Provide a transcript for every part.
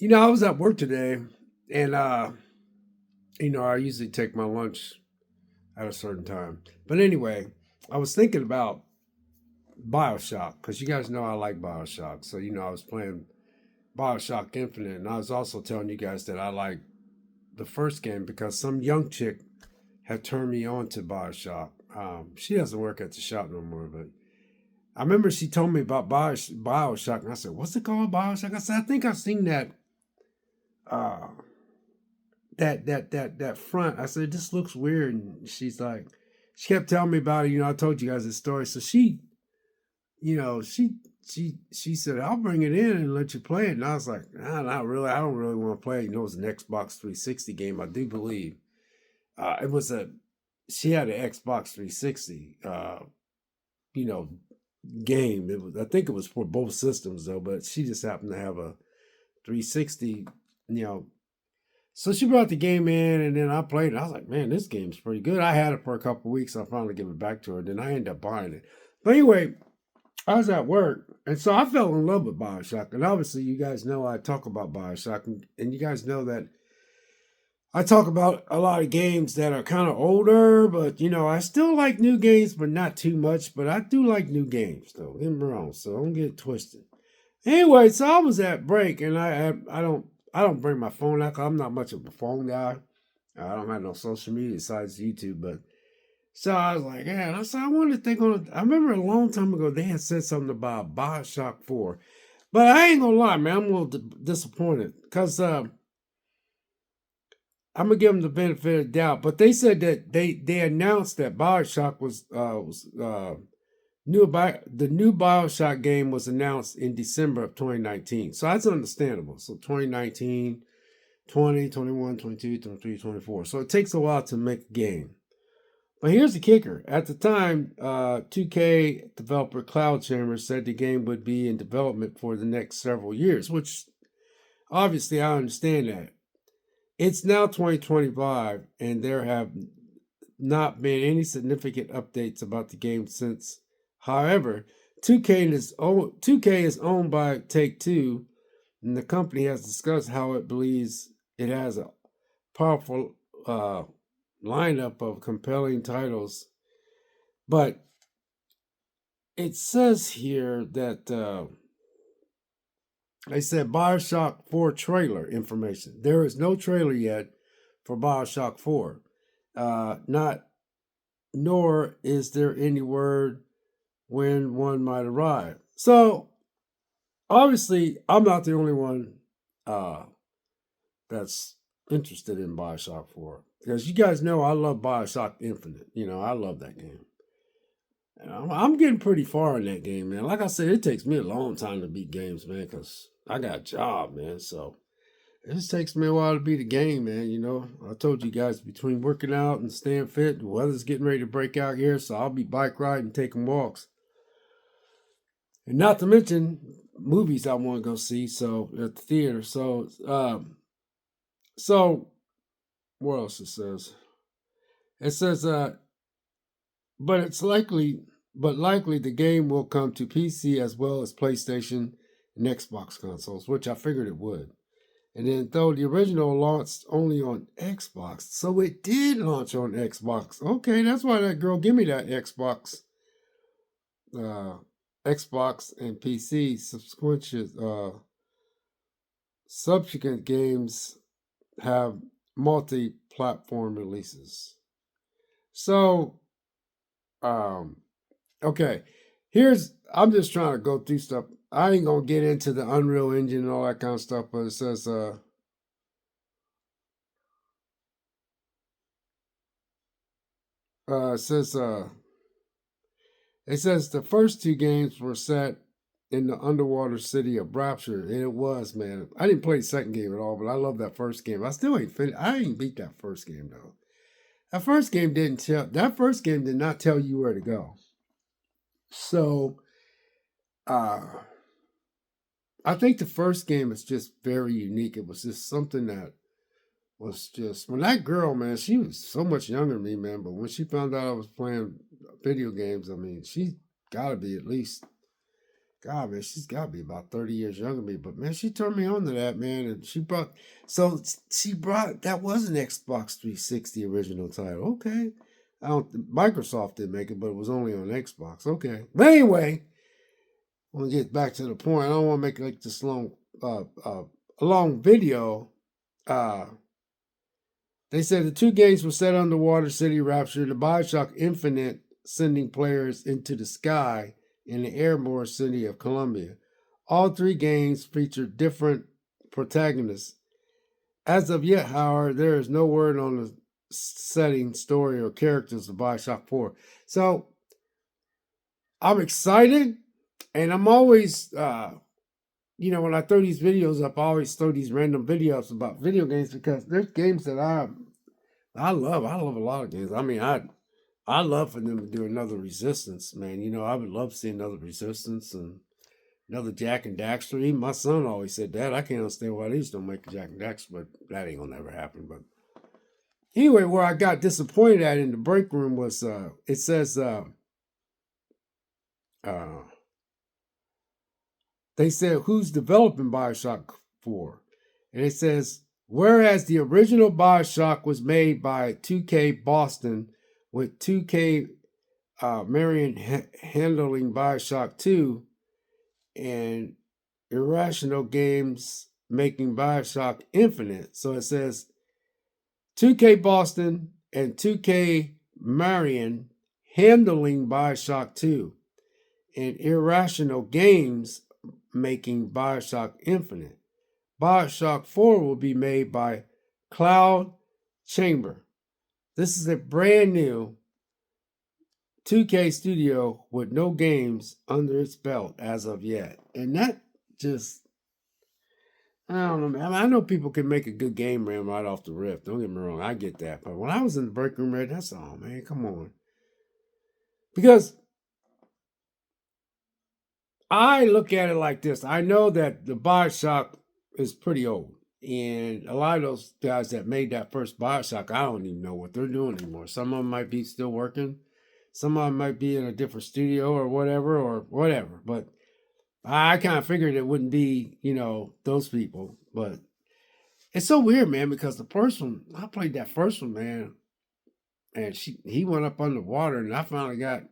I was at work today, and I usually take my lunch at a certain time. But anyway, I was thinking about Bioshock because you guys know I like Bioshock. So I was playing Bioshock Infinite, and I was also telling you guys that I like the first game because some young chick had turned me on to Bioshock. She doesn't work at the shop no more, but I remember she told me about Bioshock, and I said, "What's it called, Bioshock?" I said, "I think I've seen that." Uh, that front. I said, this looks weird. And she's like, she kept telling me about it. I told you guys this story. So you know, she she said, I'll bring it in and let you play it. And I was like, nah, not really. I don't really want to play it. It was an Xbox 360 game, I do believe. It was she had an Xbox 360 you know, game. I think it was for both systems though, but she just happened to have a 360, you know, so she brought the game in, and then I played it. I was like, man, this game's pretty good. I had it for a couple of weeks. I finally gave it back to her. Then I ended up buying it. But anyway, I was at work, and so I fell in love with Bioshock. And obviously, you guys know I talk about Bioshock, and you guys know that I talk about a lot of games that are kind of older, but I still like new games, but not too much. But I do like new games, though. Get me wrong, so don't get it twisted. Anyway, so I was at break, and I don't bring my phone out 'cause I'm not much of a phone guy. I don't have no social media besides YouTube, but so I was like, yeah. And I said, I wonder if they're gonna. I remember a long time ago they had said something about Bioshock 4, but I ain't gonna lie, man, I'm a little disappointed because I'm gonna give them the benefit of the doubt. But they said that they announced that Bioshock was the new Bioshock game was announced in December of 2019. So that's understandable. So 2019, 20, 21, 22, 23, 24. So it takes a while to make a game. But here's the kicker. At the time, 2K developer Cloud Chamber said the game would be in development for the next several years, which obviously I understand that. It's now 2025, and there have not been any significant updates about the game since. However, 2K is owned by Take Two, and the company has discussed how it believes it has a powerful lineup of compelling titles. But it says here that they said Bioshock 4 trailer information. There is no trailer yet for Bioshock 4. Not nor is there any word when one might arrive. So obviously, I'm not the only one uh, that's interested in Bioshock 4 because you guys know I love Bioshock Infinite. I love that game. And I'm getting pretty far in that game, man. Like I said, it takes me a long time to beat games, man, because I got a job, man. So it just takes me a while to beat a game, man. I told you guys between working out and staying fit, the weather's getting ready to break out here, so I'll be bike riding, taking walks. And not to mention movies I want to go see, so at the theater. So what else it says? It says, but it's likely the game will come to PC as well as PlayStation and Xbox consoles, which I figured it would. And then though the original launched only on Xbox, so it did launch on Xbox. Okay, that's why that girl give me that uh, Xbox and PC subsequent games have multi-platform releases. So, um, okay, I'm just trying to go through stuff. I ain't gonna get into the Unreal Engine and all that kind of stuff, but uh, it says, uh, it says the first two games were set in the underwater city of Rapture, and it was, man. I didn't play the second game at all, but I love that first game. I still ain't finished. I ain't beat that first game though. That first game did not tell you where to go. So uh I think the first game is just very unique. It was just something that was just when that girl, man, she was so much younger than me, man. But when she found out I was playing video games, I mean, she gotta be at least God, man, she's got to be about 30 years younger than me. But man, she turned me on to that, man. And she brought, that was an Xbox 360 original title. Okay. I don't, Microsoft didn't make it, but it was only on Xbox. Okay. But anyway, I want to get back to the point. I don't want to make like this a long video. Uh, they said the two games were set underwater city rapture, the Bioshock Infinite sending players into the sky in the airborne city of Columbia. All three games feature different protagonists. As of yet, however, there is no word on the setting, story, or characters of Bioshock 4. So I'm excited, and I'm always, when I throw these videos up, I always throw these random videos about video games because there's games that I love. I love a lot of games. I mean, I love for them to do another Resistance, man. I would love to see another Resistance and another Jack and Daxter. Even my son always said that. I can't understand why they just don't make a Jack and Daxter, but that ain't gonna never happen. But anyway, where I got disappointed at in the break room was it says uh, they said who's developing Bioshock 4, and it says whereas the original Bioshock was made by 2K Boston with 2K Marion handling Bioshock 2 and Irrational Games making Bioshock Infinite. So it says 2K Boston and 2K Marion handling Bioshock 2 and Irrational Games making Bioshock Infinite. Bioshock 4 will be made by Cloud Chamber. This is a brand new 2K studio with no games under its belt as of yet. And that just, I don't know, man. I mean, I know people can make a good game ram right off the rip. Don't get me wrong. I get that. But when I was in the break room, that's all, man. Come on. Because I look at it like this. I know that the Bioshock is pretty old. And a lot of those guys that made that first Bioshock, I don't even know what they're doing anymore. Some of them might be still working. Some of them might be in a different studio or whatever. But I kind of figured it wouldn't be, those people. But it's so weird, man, because the first one, I played that first one, man, and he went up underwater, and I finally got.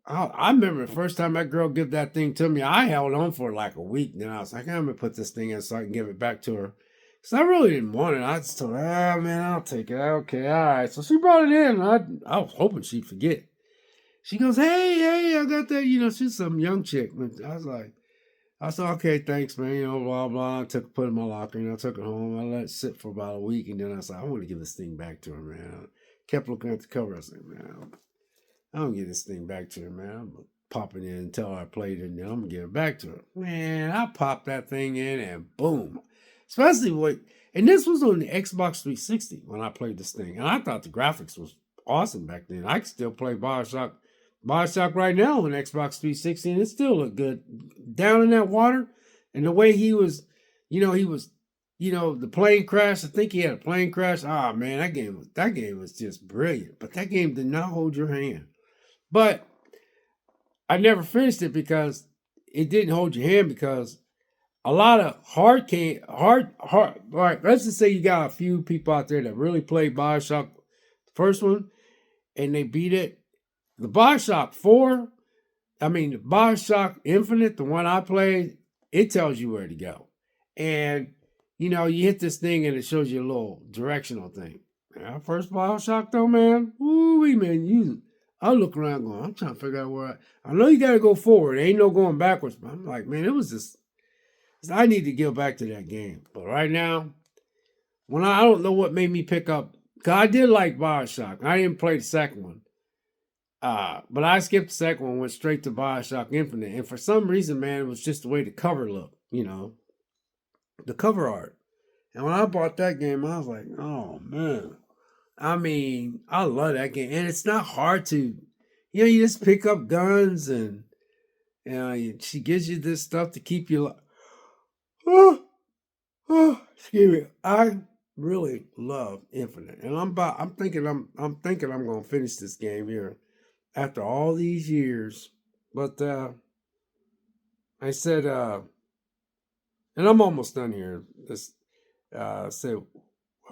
I remember the first time that girl gave that thing to me, I held on for like a week. Then I was like, I'm gonna put this thing in so I can give it back to her, because I really didn't want it. I just told her, man, I'll take it. Okay, all right. So she brought it in, and I was hoping she'd forget. She goes, hey, I got that. She's some young chick. I said, okay, thanks, man. Blah, blah. Put it in my locker. I took it home. I let it sit for about a week. And then I said, I want to give this thing back to her, man. I kept looking at the cover. I said, man, I don't give this thing back to her, man. I'm going to pop it in and tell her I played it. And then I'm going to give it back to her. Man, I popped that thing in and boom. And this was on the Xbox 360 when I played this thing. And I thought the graphics was awesome back then. I could still play Bioshock right now on Xbox 360, and it still looked good. Down in that water, and the way he was, the plane crash. I think he had a plane crash. Ah, man, that game was just brilliant. But that game did not hold your hand. But I never finished it because it didn't hold your hand because a lot of hard. All right, let's just say you got a few people out there that really played Bioshock, the first one, and they beat it. The Bioshock Infinite, the one I played, it tells you where to go. And, you hit this thing and it shows you a little directional thing. Man, first Bioshock though, man, woo-wee, man, I look around going, I'm trying to figure out where I know you got to go forward. There ain't no going backwards. But I'm like, man, it was just, I need to get back to that game. But right now, when I don't know what made me pick up, because I did like Bioshock. I didn't play the second one. But I skipped the second one, went straight to Bioshock Infinite. And for some reason, man, it was just the way the cover looked, the cover art. And when I bought that game, I was like, oh, man. I mean, I love that game. And it's not hard to, you just pick up guns and she gives you this stuff to keep you excuse me. I really love Infinite. And I'm thinking I'm going to finish this game here after all these years. But I said, and I'm almost done here. This said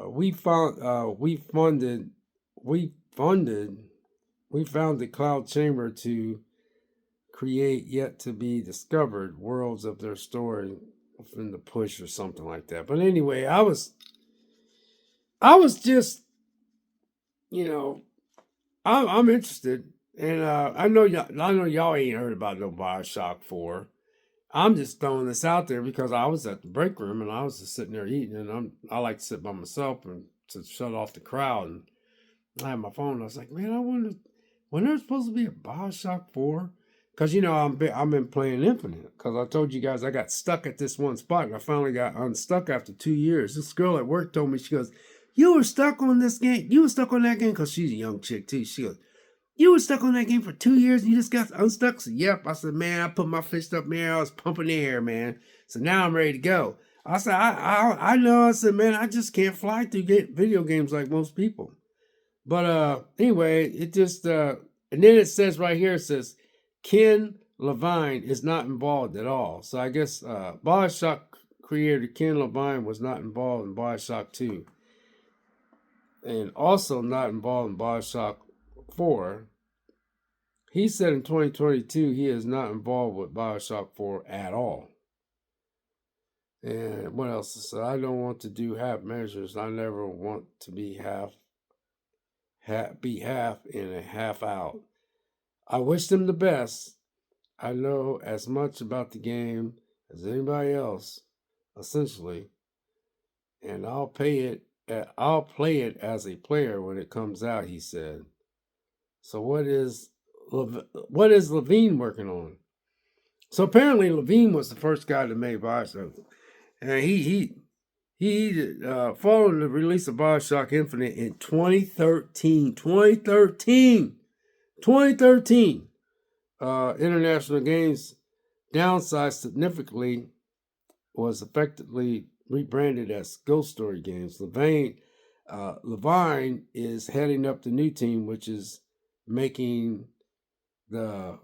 we found we funded we found the cloud chamber to create yet to be discovered worlds of their story in the push or something like that. But anyway, I was just, you know, I'm interested, and I know y'all ain't heard about no Bioshock 4. I'm just throwing this out there because I was at the break room and I was just sitting there eating, and I like to sit by myself and to shut off the crowd. And I had my phone. And I was like, man, I wonder when there's supposed to be a Bioshock 4. Because I've been playing Infinite. Because I told you guys I got stuck at this one spot, and I finally got unstuck after 2 years. This girl at work told me, she goes, "You were stuck on this game. You were stuck on that game," because she's a young chick too. She goes, "You were stuck on that game for 2 years and you just got unstuck." So, yep. I said, man, I put my fist up in the air. I was pumping the air, man. So now I'm ready to go. I said, I know. I said, man, I just can't fly through video games like most people. But anyway, it just and then it says right here, it says Ken Levine is not involved at all. So I guess Bioshock creator Ken Levine was not involved in Bioshock 2. And also not involved in Bioshock 4. He said in 2022 he is not involved with Bioshock 4 at all. And what else? So I don't want to do half measures. I never want to be half in and half out. I wish them the best. I know as much about the game as anybody else, essentially, and I'll play it as a player when it comes out, he said. So what is Levine working on? So apparently Levine was the first guy that made Bioshock, and he following the release of Bioshock Infinite in 2013. 2013. International Games downsized significantly, was effectively rebranded as Ghost Story Games. Levine is heading up the new team, which is making the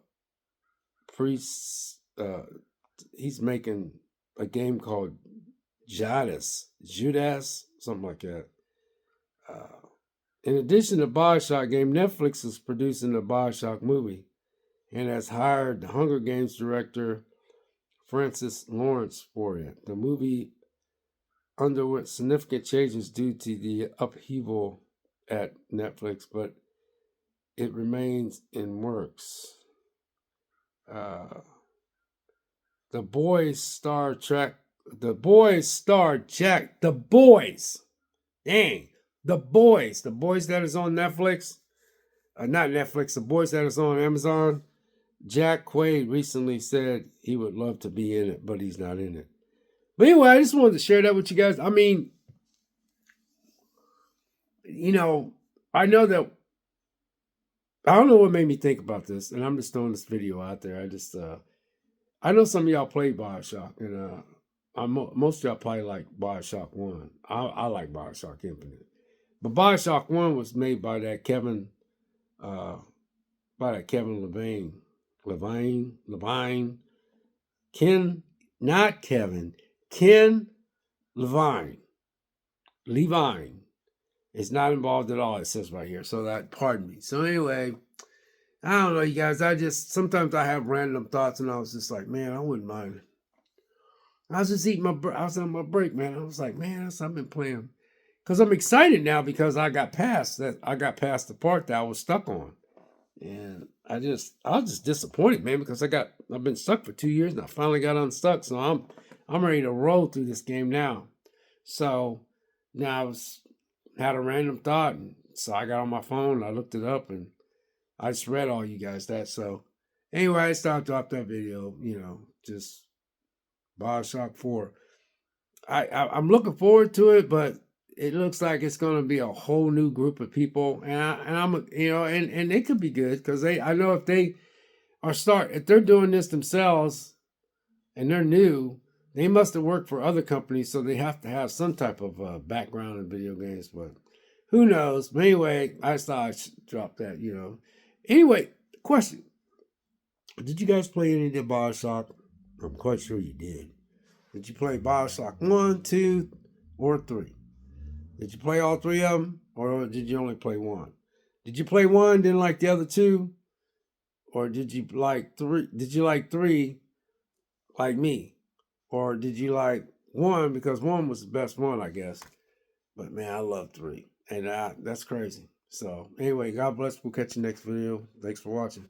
he's making a game called Judas, something like that. In addition to Bioshock game, Netflix is producing a Bioshock movie and has hired the Hunger Games director Francis Lawrence for it. The movie underwent significant changes due to the upheaval at Netflix, but it remains in works. The Boys star Jack. The Boys. Dang. The Boys that is on Netflix. Not Netflix, The Boys that is on Amazon. Jack Quaid recently said he would love to be in it, but he's not in it. But anyway, I just wanted to share that with you guys. I mean, I know that I don't know what made me think about this, and I'm just throwing this video out there. I know some of y'all play Bioshock, and most of y'all probably like Bioshock 1. I like Bioshock Infinite. But Bioshock 1 was made by that Kevin Levine. Ken Levine. Levine is not involved at all, it says right here. So pardon me. So anyway, I don't know, you guys. Sometimes I have random thoughts, and I was just like, man, I wouldn't mind. I was just I was on my break, man. I was like, man, I've been playing. Because I'm excited now because I got past the part that I was stuck on. And I was just disappointed, man, because I've been stuck for 2 years and I finally got unstuck. So I'm ready to roll through this game now. So now had a random thought, and so I got on my phone, I looked it up, and I just read all you guys that. So anyway, I started to drop that video, just Bioshock 4. I'm looking forward to it, but it looks like it's going to be a whole new group of people, and it could be good because I know if they're doing this themselves and they're new, they must have worked for other companies, so they have to have some type of background in video games. But who knows? But anyway, I just thought I should drop that. Anyway, question: did you guys play any of the Bioshock I'm quite sure you did. Did you play Bioshock 1, 2, or 3? Did you play all three of them, or did you only play one? Did you play one, didn't like the other two, or did you like three? Did you like three like me, or did you like one because one was the best one, I guess? But man, I love three, and that's crazy. So anyway, God bless. We'll catch you next video. Thanks for watching.